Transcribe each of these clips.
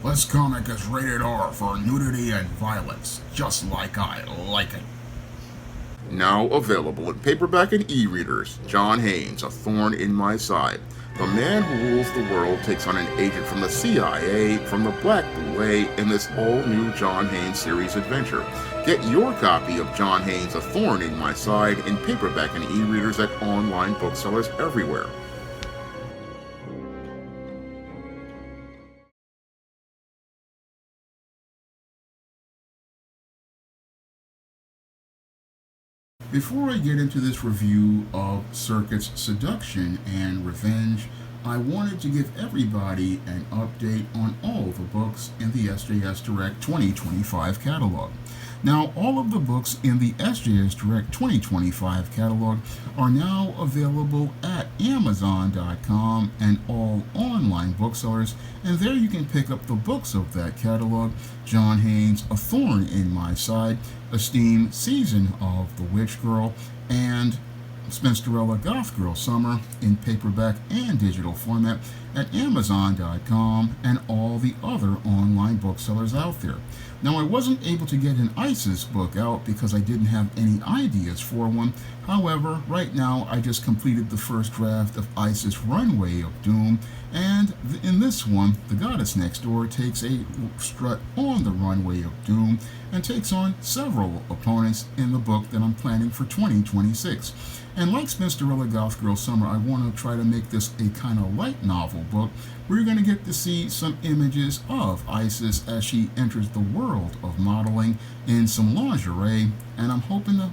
This comic is rated R for nudity and violence, just like I like it. Now available in paperback and e-readers, John Haynes, A Thorn in My Side. The man who rules the world takes on an agent from the CIA from the Black Boule in this all-new John Haynes series adventure. Get your copy of John Haynes' A Thorn in My Side in paperback and e-readers at online booksellers everywhere. Before I get into this review of Circuits, Seduction, and Revenge, I wanted to give everybody an update on all the books in the SJS Direct 2025 catalog. Now, all of the books in the SJS Direct 2025 catalog are now available at Amazon.com and all online booksellers, and there you can pick up the books of that catalog: John Haynes' A Thorn in My Side, Esteemed Season of the Witch Girl, and Spinsterella Goth Girl Summer in paperback and digital format at Amazon.com and all the other online booksellers out there. Now, I wasn't able to get an ISIS book out because I didn't have any ideas for one. However, right now I just completed the first draft of ISIS Runway of Doom, and in this one, the Goddess Next Door takes a strut on the Runway of Doom and takes on several opponents in the book that I'm planning for 2026. And like Spinsterella Goth Girl Summer, I want to try to make this a kind of light novel book where you're going to get to see some images of Isis as she enters the world of modeling in some lingerie, and I'm hoping to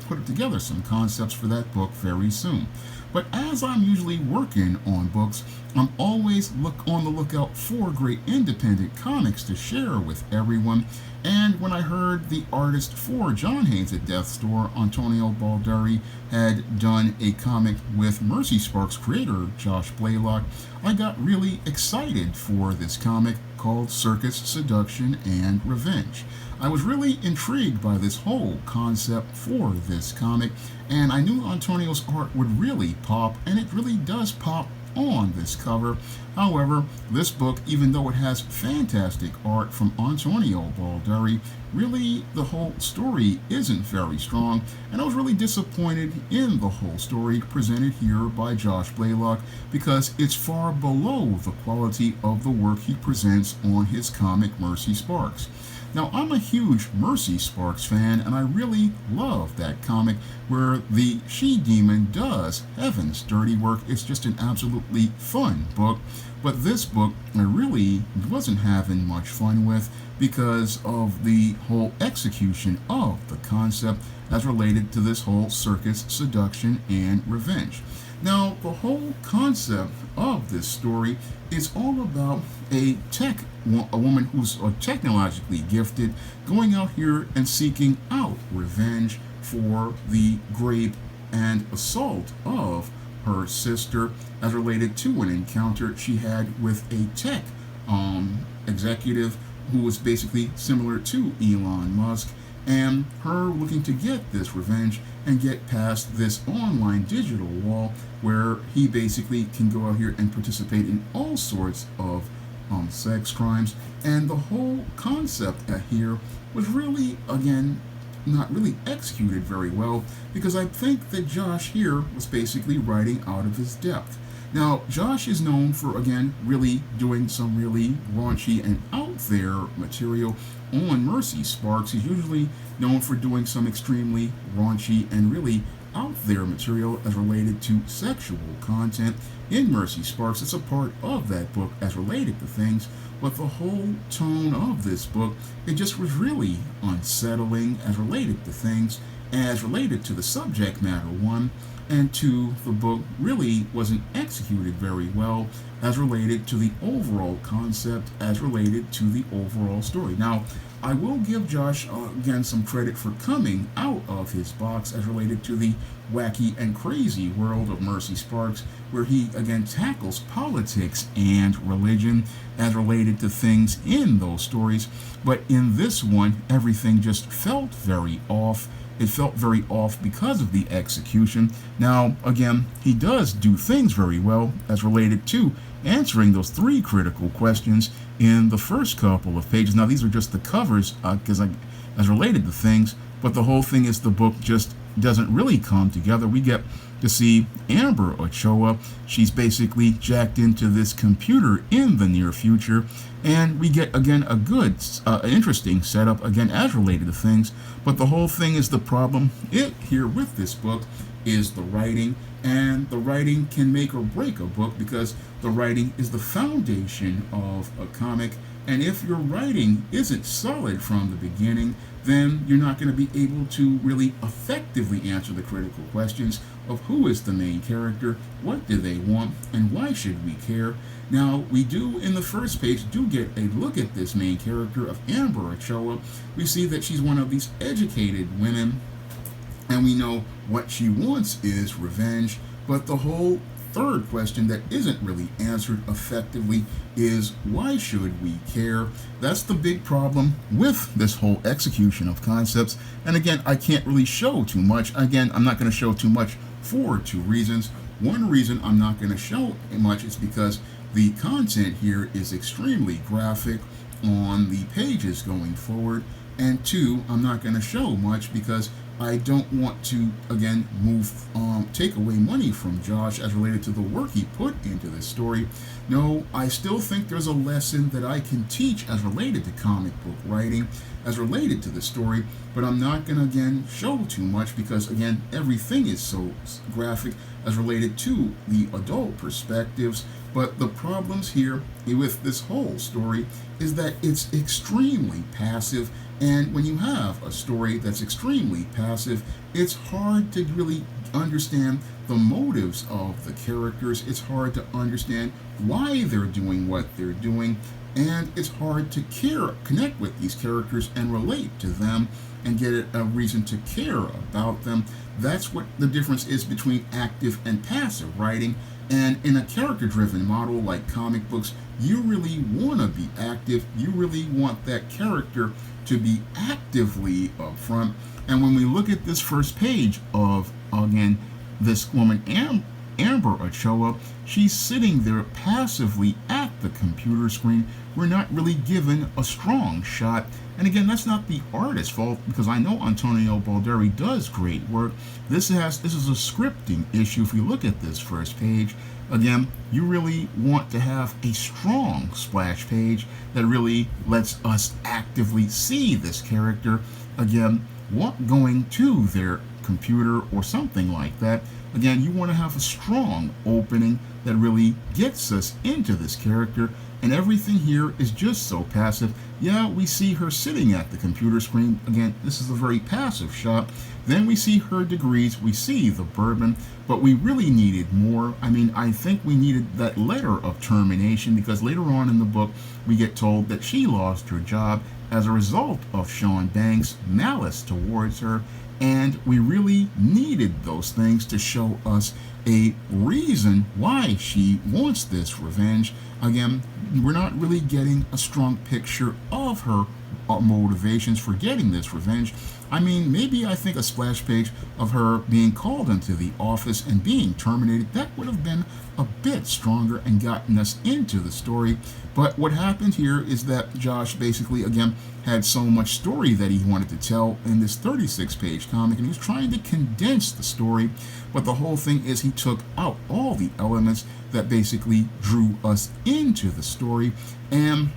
put together some concepts for that book very soon. But as I'm usually working on books, I'm always on the lookout for great independent comics to share with everyone. And when I heard the artist for John Haynes at Death's Door, Antonio Balderi, had done a comic with Mercy Sparks creator Josh Blaylock, I got really excited for this comic called Circuits, Seduction, and Revenge. I was really intrigued by this whole concept for this comic, and I knew Antonio's art would really pop, and it really does pop on this cover. However, this book, even though it has fantastic art from Antonio Balderi, really the whole story isn't very strong, and I was really disappointed in the whole story presented here by Josh Blaylock because it's far below the quality of the work he presents on his comic Mercy Sparks. Now, I'm a huge Mercy Sparks fan, and I really love that comic where the she-demon does heaven's dirty work. It's just an absolutely fun book. But this book I really wasn't having much fun with because of the whole execution of the concept as related to this whole Circuits, Seduction, and Revenge. Now, the whole concept of this story is all about a woman who's technologically gifted going out here and seeking out revenge for the rape and assault of her sister as related to an encounter she had with a tech executive who was basically similar to Elon Musk, and her looking to get this revenge and get past this online digital wall where he basically can go out here and participate in all sorts of sex crimes. And the whole concept here was really, again, not really executed very well because I think that Josh here was basically writing out of his depth. Now, Josh is known for, again, really doing some really raunchy and out there material on Mercy Sparks. He's usually known for doing some extremely raunchy and really out there material as related to sexual content in Mercy Sparks. It's a part of that book as related to things, but the whole tone of this book, it just was really unsettling as related to things, as related to the subject matter, one, and two, the book really wasn't executed very well as related to the overall concept, as related to the overall story. Now, I will give Josh, again, some credit for coming out of his box as related to the wacky and crazy world of Mercy Sparks, where he, again, tackles politics and religion as related to things in those stories. But in this one, everything just felt very off. It felt very off because of the execution. Now, again, he does do things very well as related to answering those three critical questions in the first couple of pages. Now, these are just the covers because as related to things, but the whole thing is the book just doesn't really come together. We get to see Amber Ochoa. She's basically jacked into this computer in the near future, and we get again a good, interesting setup again as related to things. But the whole thing is the problem here with this book is the writing, and the writing can make or break a book because the writing is the foundation of a comic. And if your writing isn't solid from the beginning, then you're not going to be able to really effectively answer the critical questions of who is the main character, what do they want, and why should we care. Now, we do, in the first page, do get a look at this main character of Amber Ochoa. We see that she's one of these educated women, and we know what she wants is revenge, but the whole third question that isn't really answered effectively is why should we care? That's the big problem with this whole execution of concepts. And again, I can't really show too much. Again, I'm not going to show too much for two reasons. One reason I'm not going to show much is because the content here is extremely graphic on the pages going forward. And two, I'm not going to show much because I don't want to, again, take away money from Josh as related to the work he put into this story. No, I still think there's a lesson that I can teach as related to comic book writing, as related to the story, but I'm not going to, again, show too much because, again, everything is so graphic as related to the adult perspectives. But the problems here with this whole story is that it's extremely passive, and when you have a story that's extremely passive, it's hard to really understand the motives of the characters. It's hard to understand why they're doing what they're doing, and it's hard to connect with these characters and relate to them and get a reason to care about them. That's what the difference is between active and passive writing. And in a character-driven model like comic books, you really want to be active. You really want that character to be actively up front. And when we look at this first page of, again, this woman, Amber Ochoa, she's sitting there passively at the computer screen. We're not really given a strong shot. And again, that's not the artist's fault because I know Antonio Balderi does great work. This is a scripting issue. If we look at this first page, again, you really want to have a strong splash page that really lets us actively see this character, again, going to their computer or something like that. Again, you want to have a strong opening that really gets us into this character, and everything here is just so passive. Yeah, we see her sitting at the computer screen. Again, this is a very passive shot. Then we see her degrees, we see the bourbon, but we really needed more. I mean, I think we needed that letter of termination because later on in the book, we get told that she lost her job as a result of Sean Banks' malice towards her. And we really needed those things to show us a reason why she wants this revenge. Again, we're not really getting a strong picture of her motivations for getting this revenge. I mean, maybe I think a splash page of her being called into the office and being terminated, that would have been a bit stronger and gotten us into the story. But what happened here is that Josh basically, again, had so much story that he wanted to tell in this 36-page comic, and he was trying to condense the story. But the whole thing is he took out all the elements that basically drew us into the story. And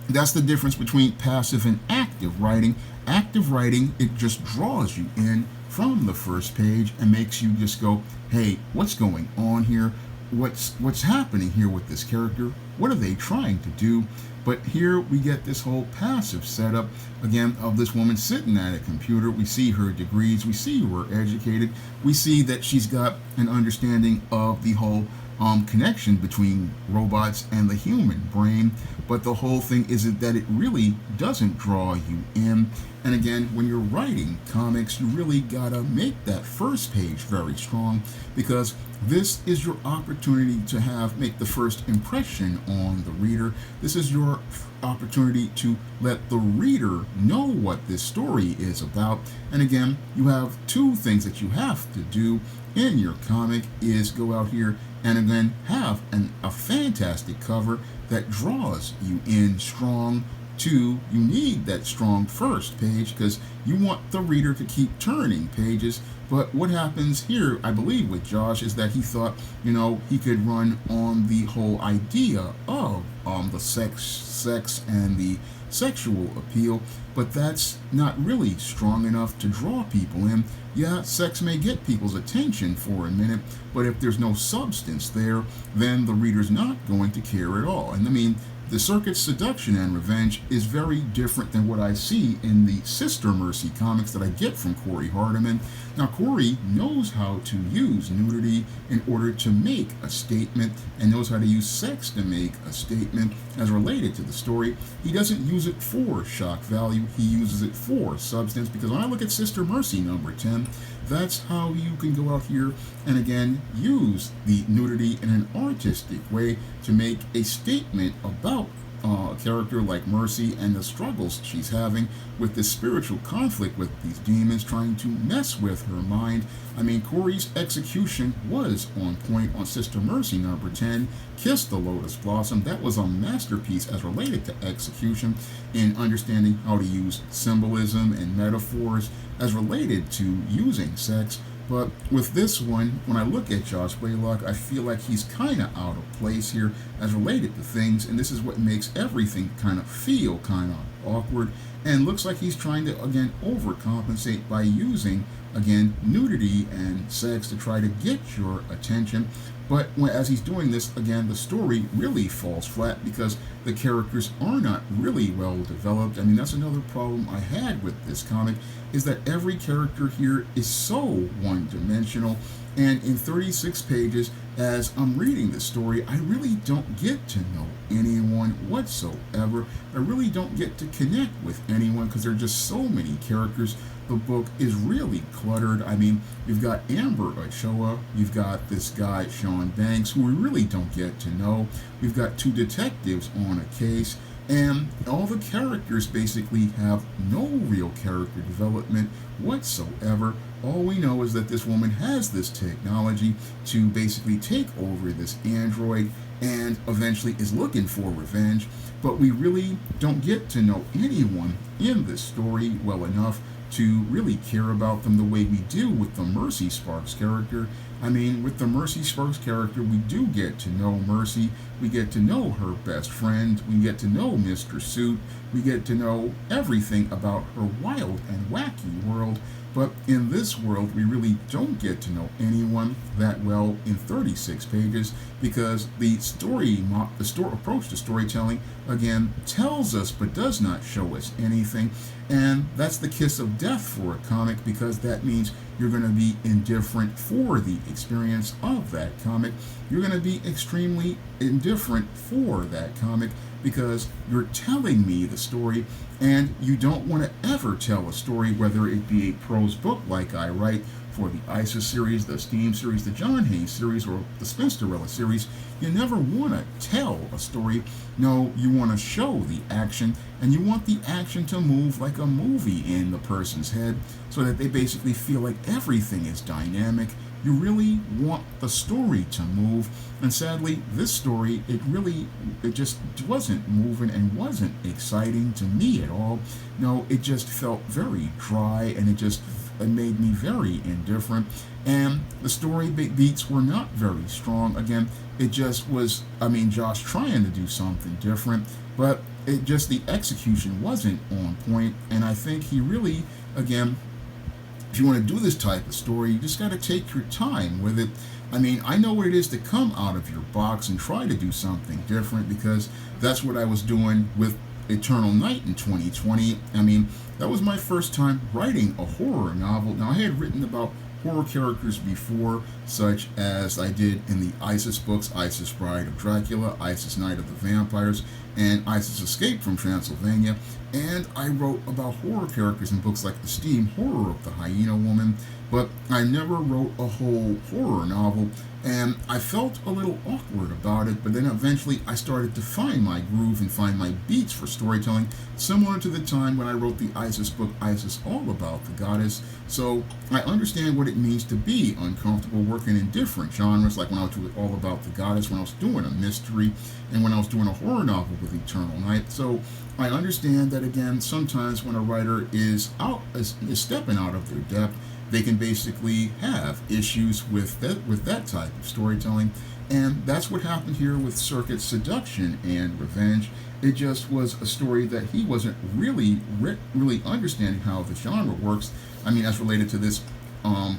that's the difference between passive and active writing. Active writing, it just draws you in from the first page and makes you just go, hey, what's going on here? What's happening here with this character? What are they trying to do? But here we get this whole passive setup, again, of this woman sitting at a computer. We see her degrees. We see her educated. We see that she's got an understanding of the whole connection between robots and the human brain. But the whole thing is that it really doesn't draw you in. And again, when you're writing comics, you really gotta make that first page very strong because this is your opportunity to make the first impression on the reader. This is your opportunity to let the reader know what this story is about. And again, you have two things that you have to do in your comic is go out here and again have a fantastic cover that draws you in strong to you need that strong first page because you want the reader to keep turning pages. But what happens here, I believe, with Josh is that he thought, he could run on the whole idea of the sex and the sexual appeal, but that's not really strong enough to draw people in. Yeah, sex may get people's attention for a minute, but if there's no substance there, then the reader's not going to care at all. And I mean, the Circuits, Seduction, and Revenge is very different than what I see in the Sister Mercy comics that I get from Corey Hardiman. Now, Corey knows how to use nudity in order to make a statement and knows how to use sex to make a statement as related to the story. He doesn't use it for shock value, he uses it for substance, because when I look at Sister Mercy number 10, that's how you can go out here and again use the nudity in an artistic way to make a statement about a character like Mercy and the struggles she's having with this spiritual conflict with these demons trying to mess with her mind. I mean, Corey's execution was on point on Sister Mercy number 10, Kiss the Lotus Blossom. That was a masterpiece as related to execution in understanding how to use symbolism and metaphors as related to using sex. But with this one, when I look at Josh Blaylock, I feel like he's kind of out of place here as related to things, and this is what makes everything kind of feel kind of awkward, and looks like he's trying to, again, overcompensate by using, again, nudity and sex to try to get your attention. But as he's doing this, again, the story really falls flat because the characters are not really well developed. I mean, that's another problem I had with this comic, is that every character here is so one-dimensional. And in 36 pages, as I'm reading this story, I really don't get to know anyone whatsoever. I really don't get to connect with anyone because there are just so many characters. The book is really cluttered. I mean, you've got Amber Ochoa, you've got this guy, Sean Banks, who we really don't get to know. We've got two detectives on a case, and all the characters basically have no real character development whatsoever. All we know is that this woman has this technology to basically take over this android and eventually is looking for revenge, but we really don't get to know anyone in this story well enough to really care about them the way we do with the Mercy Sparks character. I mean, with the Mercy Sparks character, we do get to know Mercy, we get to know her best friend, we get to know Mr. Suit, we get to know everything about her wild and wacky world. But in this world, we really don't get to know anyone that well in 36 pages because the approach to storytelling, again, tells us but does not show us anything. And that's the kiss of death for a comic because that means you're going to be indifferent for the experience of that comic. You're going to be extremely indifferent for that comic because you're telling me the story and you don't want to ever tell a story, whether it be a prose book like I write for the ISIS series, the Steam series, the John Haynes series, or the Spinsterella series. You never want to tell a story. No, you want to show the action, and you want the action to move like a movie in the person's head so that they basically feel like everything is dynamic. You really want the story to move, and sadly, this story, it just wasn't moving and wasn't exciting to me at all. No, it just felt very dry, and it made me very indifferent, and the story beats were not very strong. Again, it just was, Josh trying to do something different, but the execution wasn't on point, and I think he really, again, if you want to do this type of story, you just got to take your time with it. I know what it is to come out of your box and try to do something different because that's what I was doing with Eternal Night in 2020. That was my first time writing a horror novel. Now, I had written about horror characters before, such as I did in the ISIS books, ISIS Bride of Dracula, ISIS Night of the Vampires, and ISIS escaped from Transylvania. And I wrote about horror characters in books like The Steam Horror of the Hyena Woman, but I never wrote a whole horror novel, and I felt a little awkward about it, but then eventually I started to find my groove and find my beats for storytelling, similar to the time when I wrote the ISIS book, Isis All About the Goddess. So I understand what it means to be uncomfortable working in different genres, like when I was doing All About the Goddess, when I was doing a mystery, and when I was doing a horror novel with Eternal Night. So I understand that, again, sometimes when a writer is stepping out of their depth, they can basically have issues with that type of storytelling, and that's what happened here with Circuits, Seduction, and Revenge. It just was a story that he wasn't really understanding how the genre works. I mean, as related to this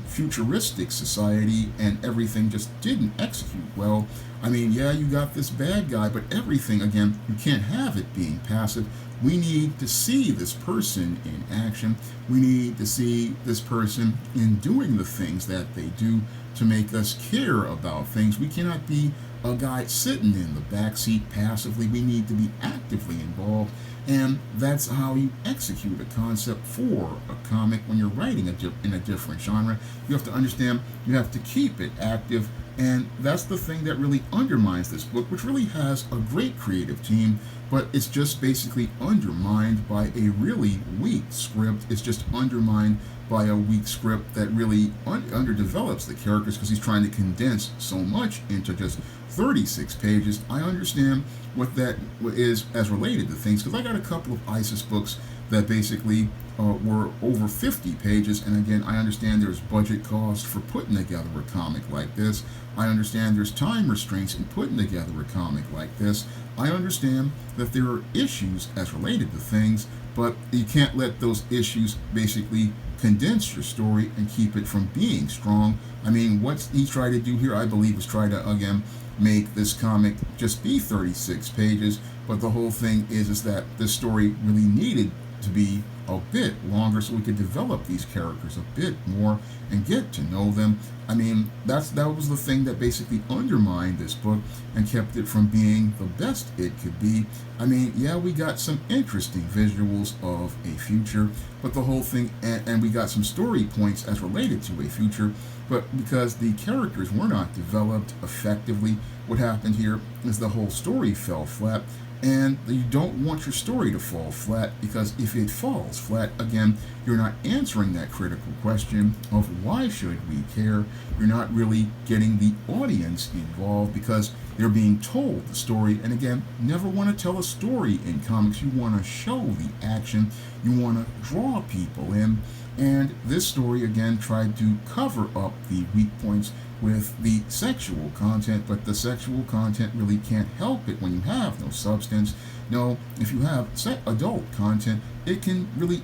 futuristic society, and everything just didn't execute well. I mean, yeah, you got this bad guy, but everything, again, you can't have it being passive. We need to see this person in action. We need to see this person in doing the things that they do to make us care about things. We cannot be a guy sitting in the back seat passively. We need to be actively involved, and that's how you execute a concept for a comic when you're writing in a different genre. You have to understand, you have to keep it active, and that's the thing that really undermines this book, which really has a great creative team, but it's just basically undermined by a really weak script. It's just undermined by a weak script that really underdevelops the characters, because he's trying to condense so much into just 36 pages. I understand what that is as related to things, because I got a couple of ISIS books that basically were over 50 pages, and again, I understand there's budget cost for putting together a comic like this. I understand there's time restraints in putting together a comic like this. I understand that there are issues as related to things, but you can't let those issues basically condense your story and keep it from being strong. I mean, what he tried to do here, I believe, was try to, again, make this comic just be 36 pages, but the whole thing is that this story really needed to be a bit longer so we could develop these characters a bit more and get to know them. I mean, that was the thing that basically undermined this book and kept it from being the best it could be. I mean, yeah, we got some interesting visuals of a future, but the whole thing, and we got some story points as related to a future, but because the characters were not developed effectively, what happened here is the whole story fell flat. And you don't want your story to fall flat, because if it falls flat, again, you're not answering that critical question of why should we care. You're not really getting the audience involved, because they're being told the story. And again, never want to tell a story in comics. You want to show the action. You want to draw people in. And this story, again, tried to cover up the weak points with the sexual content, but the sexual content really can't help it when you have no substance. No, if you have adult content, it can really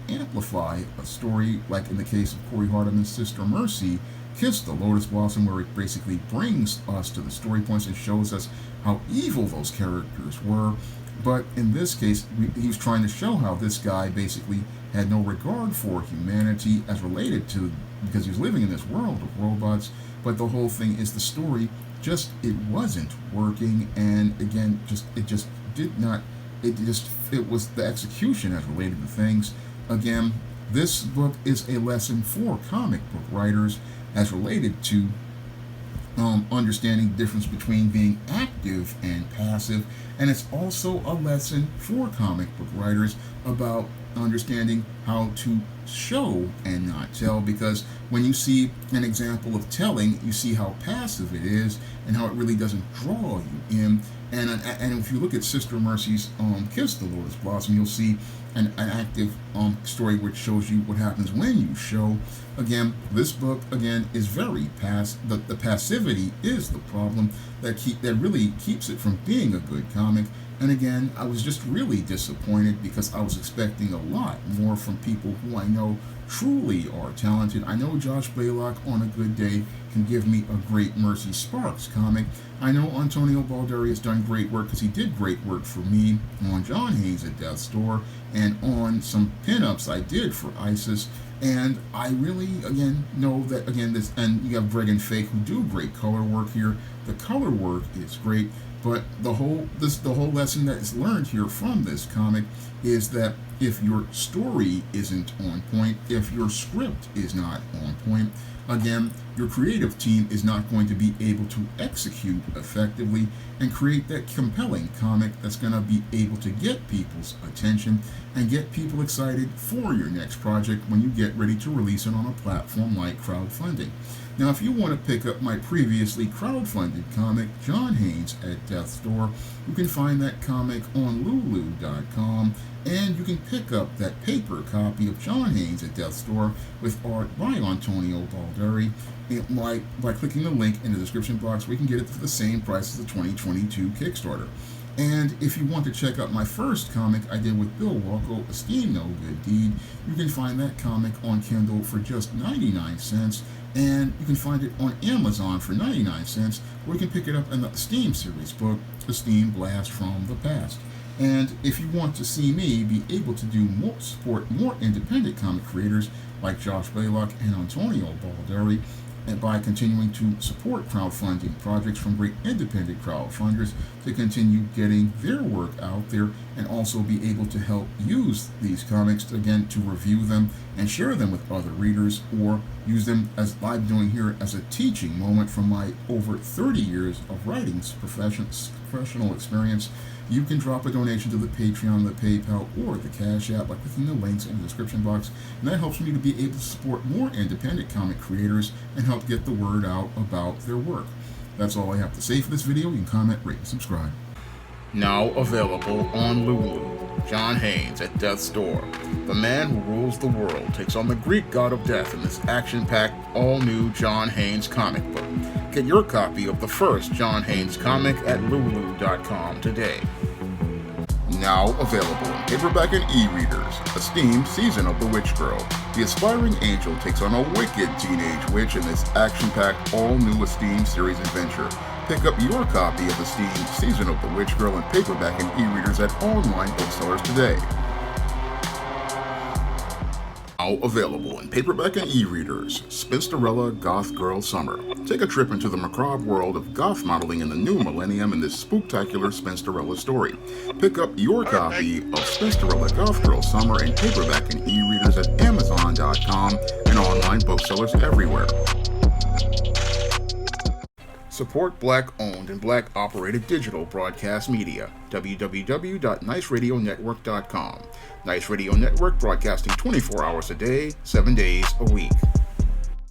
amplify a story, like in the case of Corey Hardiman's Sister Mercy, Kiss the Lotus Blossom, where it basically brings us to the story points and shows us how evil those characters were. But in this case, he was trying to show how this guy basically had no regard for humanity as related to, because he was living in this world of robots. But the whole thing is the story it wasn't working, and again, it was the execution as related to things. Again, this book is a lesson for comic book writers as related to understanding the difference between being active and passive, and it's also a lesson for comic book writers about understanding how to show and not tell, because when you see an example of telling, you see how passive it is and how it really doesn't draw you in. And if you look at Sister Mercy's Kiss the Lotus Blossom, you'll see an active story which shows you what happens when you show. Again, this book, again, is very the passivity is the problem that really keeps it from being a good comic. And again, I was just really disappointed, because I was expecting a lot more from people who I know truly are talented. I know Josh Blaylock on a good day can give me a great Mercy Sparks comic. I know Antonio Balderi has done great work, because he did great work for me on John Haynes at Death's Door and on some pinups I did for ISIS. And I really, again, know that, again, and you have Greg and Fake who do great color work here. The color work is great, But the whole lesson that is learned here from this comic is that if your story isn't on point, if your script is not on point, again, your creative team is not going to be able to execute effectively and create that compelling comic that's going to be able to get people's attention and get people excited for your next project when you get ready to release it on a platform like crowdfunding. Now, if you want to pick up my previously crowdfunded comic, John Haynes at Death's Door, you can find that comic on Lulu.com, and you can pick up that paper copy of John Haynes at Death's Door with art by Antonio Balderi by clicking the link in the description box where you can get it for the same price as the 2022 Kickstarter. And if you want to check out my first comic I did with Bill Walko, Esteem No Good Deed, you can find that comic on Kindle for just 99 cents, and you can find it on Amazon for 99 cents, or you can pick it up in the Esteem series book, Esteem Blast from the Past. And if you want to see me be able to support more independent comic creators like Josh Blaylock and Antonio Balderi, and by continuing to support crowdfunding projects from great independent crowdfunders to continue getting their work out there, and also be able to help use these comics to review them and share them with other readers, or use them as I'm doing here as a teaching moment from my over 30 years of writing professional experience. You can drop a donation to the Patreon, the PayPal, or the Cash App by clicking the links in the description box, and that helps me to be able to support more independent comic creators and help get the word out about their work. That's all I have to say for this video. You can comment, rate, and subscribe. Now available on Lulu, John Haynes at Death's Door. The man who rules the world takes on the Greek god of death in this action-packed, all-new John Haynes comic book. Get your copy of the first John Haynes comic at Lulu.com today. Now available in paperback and e-readers, Esteem Season of the Witch Girl. The aspiring angel takes on a wicked teenage witch in this action-packed, all-new Esteem series adventure. Pick up your copy of Esteem Season of the Witch Girl in paperback and e-readers at online booksellers today. Now available in paperback and e-readers, Spinsterella Goth Girl Summer. Take a trip into the macabre world of goth modeling in the new millennium in this spooktacular Spinsterella story. Pick up your copy of Spinsterella Goth Girl Summer in paperback and e-readers at Amazon.com and online booksellers everywhere. Support Black-owned and Black-operated digital broadcast media. www.niceradionetwork.com. Nice Radio Network, broadcasting 24 hours a day, 7 days a week.